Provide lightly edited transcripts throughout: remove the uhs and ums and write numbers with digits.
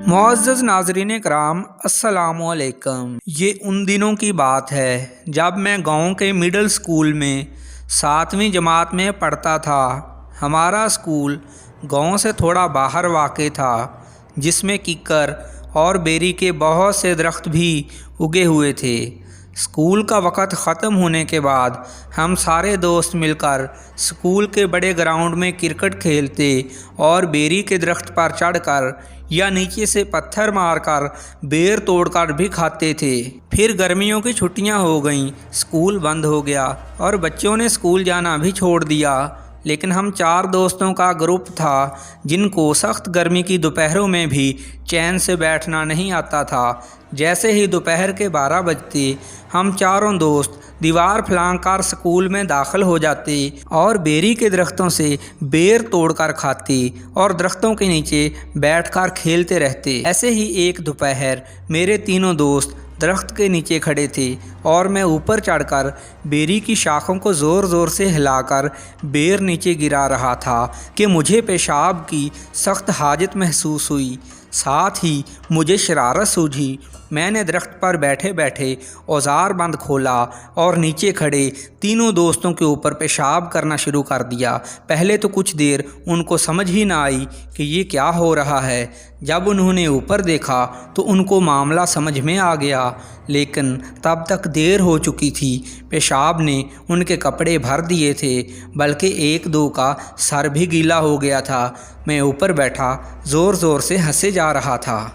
मुअज़्ज़ज़ नाज़रीन कराम, अस्सलामु अलैकुम। ये उन दिनों की बात है जब मैं गांव के मिडिल स्कूल में 7वीं जमात में पढ़ता था। हमारा स्कूल गांव से थोड़ा बाहर वाक़ था, जिसमें किक्कर और बेरी के बहुत से दरख्त भी उगे हुए थे। स्कूल का वक़्त ख़त्म होने के बाद हम सारे दोस्त मिलकर स्कूल के बड़े ग्राउंड में क्रिकेट खेलते और बेरी के दरख्त पर चढ़कर या नीचे से पत्थर मारकर बेर तोड़कर भी खाते थे। फिर गर्मियों की छुट्टियां हो गईं, स्कूल बंद हो गया और बच्चों ने स्कूल जाना भी छोड़ दिया। लेकिन हम 4 दोस्तों का ग्रुप था जिनको सख्त गर्मी की दोपहरों में भी चैन से बैठना नहीं आता था। जैसे ही दोपहर के 12 बजते हम चारों दोस्त दीवार फलांग कर स्कूल में दाखिल हो जाते और बेरी के दरख्तों से बेर तोड़कर खाते और दरख्तों के नीचे बैठकर खेलते रहते। ऐसे ही एक दोपहर मेरे तीनों दोस्त दरख्त के नीचे खड़े थे और मैं ऊपर चढ़कर बेरी की शाखों को ज़ोर ज़ोर से हिलाकर बेर नीचे गिरा रहा था कि मुझे पेशाब की सख्त हाजत महसूस हुई। साथ ही मुझे शरारत सूझी। मैंने दरख्त पर बैठे बैठे औजार बंद खोला और नीचे खड़े तीनों दोस्तों के ऊपर पेशाब करना शुरू कर दिया। पहले तो कुछ देर उनको समझ ही ना आई कि ये क्या हो रहा है। जब उन्होंने ऊपर देखा तो उनको मामला समझ में आ गया, लेकिन तब तक देर हो चुकी थी। पेशाब ने उनके कपड़े भर दिए थे, बल्कि एक दो का सर भी गीला हो गया था। मैं ऊपर बैठा ज़ोर ज़ोर से हंसे जा रहा था।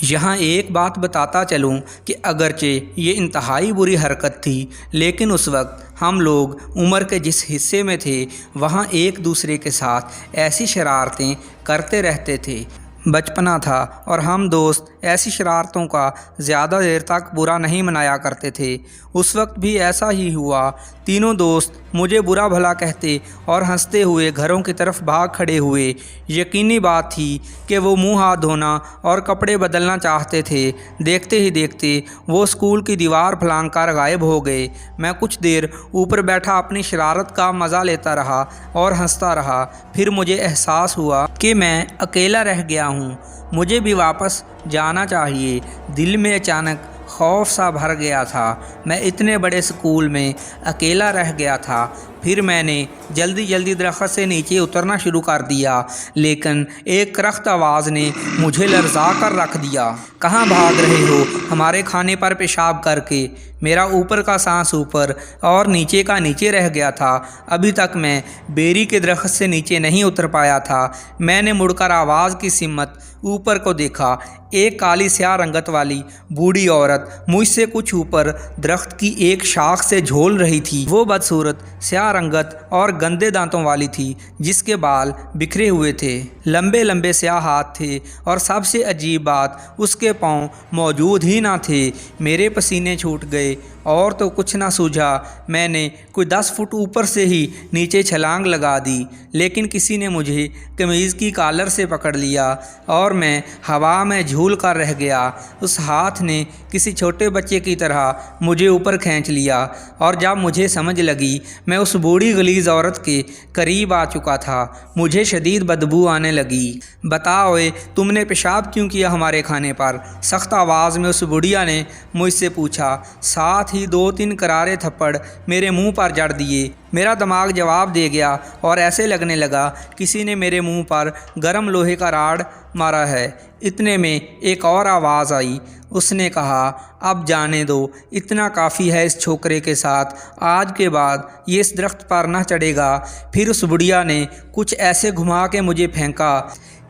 यहाँ एक बात बताता चलूँ कि अगरचे ये इंतहाई बुरी हरकत थी, लेकिन उस वक्त हम लोग उम्र के जिस हिस्से में थे वहाँ एक दूसरे के साथ ऐसी शरारतें करते रहते थे। बचपना था और हम दोस्त ऐसी शरारतों का ज़्यादा देर तक बुरा नहीं मनाया करते थे। उस वक्त भी ऐसा ही हुआ। तीनों दोस्त मुझे बुरा भला कहते और हंसते हुए घरों की तरफ भाग खड़े हुए। यकीनी बात थी कि वो मुंह हाथ धोना और कपड़े बदलना चाहते थे। देखते ही देखते वो स्कूल की दीवार फलांग कर गायब हो गए। मैं कुछ देर ऊपर बैठा अपनी शरारत का मज़ा लेता रहा और हंसता रहा। फिर मुझे एहसास हुआ कि मैं अकेला रह गया हूँ, मुझे भी वापस जाना चाहिए। दिल में अचानक खौफ सा भर गया था। मैं इतने बड़े स्कूल में अकेला रह गया था। फिर मैंने जल्दी जल्दी दरख्त से नीचे उतरना शुरू कर दिया, लेकिन एक करख्त आवाज़ ने मुझे लर्जा कर रख दिया। कहाँ भाग रहे हो हमारे खाने पर पेशाब करके? मेरा ऊपर का सांस ऊपर और नीचे का नीचे रह गया था। अभी तक मैं बेरी के दरख्त से नीचे नहीं उतर पाया था। मैंने मुड़कर आवाज़ की सिमत ऊपर को देखा। एक काली स्याह रंगत वाली बूढ़ी औरत मुझसे कुछ ऊपर दरख्त की एक शाख से झोल रही थी। वो बदसूरत स्याह रंगत और गंदे दांतों वाली थी, जिसके बाल बिखरे हुए थे, लंबे लंबे स्याह हाथ थे और सबसे अजीब बात, उसके पाँव मौजूद ही ना थे। मेरे पसीने छूट गए और तो कुछ ना सूझा। मैंने कोई 10 फुट ऊपर से ही नीचे छलांग लगा दी, लेकिन किसी ने मुझे कमीज़ की कॉलर से पकड़ लिया और मैं हवा में झूल कर रह गया। उस हाथ ने किसी छोटे बच्चे की तरह मुझे ऊपर खींच लिया और जब मुझे समझ लगी मैं उस बूढ़ी गलीज़ औरत के करीब आ चुका था। मुझे शदीद बदबू आने लगी। बताओ तुमने पेशाब क्यों किया हमारे खाने पर? सख्त आवाज़ में उस बुढ़िया ने मुझसे पूछा। साथ ही 2-3 करारे थप्पड़ मेरे मुंह पर जड़ दिए। मेरा दिमाग जवाब दे गया और ऐसे लगने लगा किसी ने मेरे मुंह पर गर्म लोहे का राड मारा है। इतने में एक और आवाज़ आई। उसने कहा, अब जाने दो, इतना काफ़ी है इस छोकरे के साथ। आज के बाद ये इस दरख्त पर ना चढ़ेगा। फिर उस बुढ़िया ने कुछ ऐसे घुमा के मुझे फेंका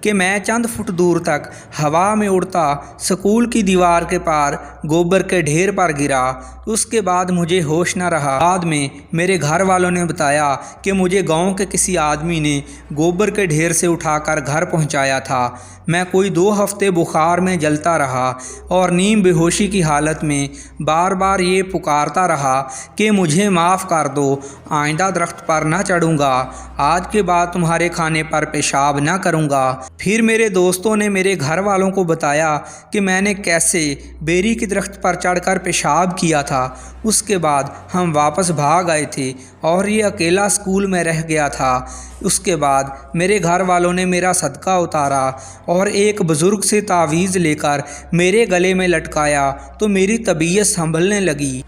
कि मैं चंद फुट दूर तक हवा में उड़ता स्कूल की दीवार के पार गोबर के ढेर पर गिरा। उसके बाद मुझे होश न रहा। बाद में मेरे घर वालों ने बताया कि मुझे गांव के किसी आदमी ने गोबर के ढेर से उठाकर घर पहुंचाया था। मैं कोई 2 हफ्ते बुखार में जलता रहा और नीम बेहोशी की हालत में बार बार ये पुकारता रहा कि मुझे माफ़ कर दो, आइंदा दरख्त पर न चढ़ूँगा, आज के बाद तुम्हारे खाने पर पेशाब न करूँगा। پھر میرے دوستوں نے میرے گھر والوں کو بتایا کہ میں نے کیسے بیری کے درخت پر چڑھ کر پیشاب کیا تھا۔ اس کے بعد ہم واپس بھاگ آئے تھے اور یہ اکیلا اسکول میں رہ گیا تھا۔ اس کے بعد میرے گھر والوں نے میرا صدقہ اتارا اور ایک بزرگ سے تعویذ لے کر میرے گلے میں لٹکایا تو میری طبیعت سنبھلنے لگی۔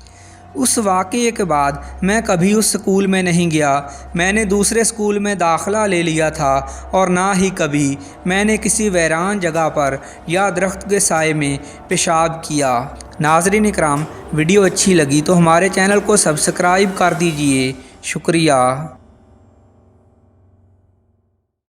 اس واقعے کے بعد میں کبھی اس اسکول میں نہیں گیا۔ میں نے دوسرے اسکول میں داخلہ لے لیا تھا اور نہ ہی کبھی میں نے کسی ویران جگہ پر یا درخت کے سائے میں پیشاب کیا۔ ناظرین اکرام، ویڈیو اچھی لگی تو ہمارے چینل کو سبسکرائب کر دیجئے۔ شکریہ۔